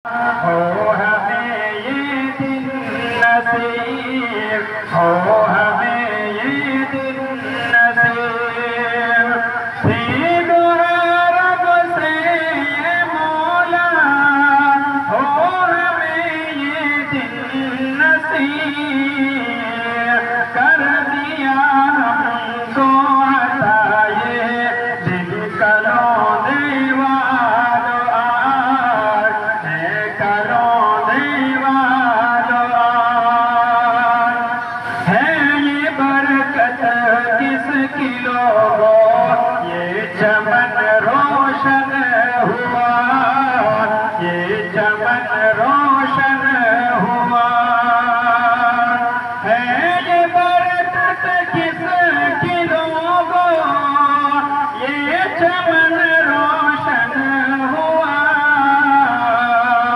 ہو ہمیں یہ دن نصیب، ہو ہمیں یہ دن نصیب، سیدھ ہے رب سے یہ مولا، ہو ہمیں یہ دن نصیب، کر دیا ہم کو عطا یہ دل کرو دیوال آج، ہے کرو دیوال آج، ہے یہ برکت کس کی لوگوں، یہ چمن روشن ہوا، یہ چمن روشن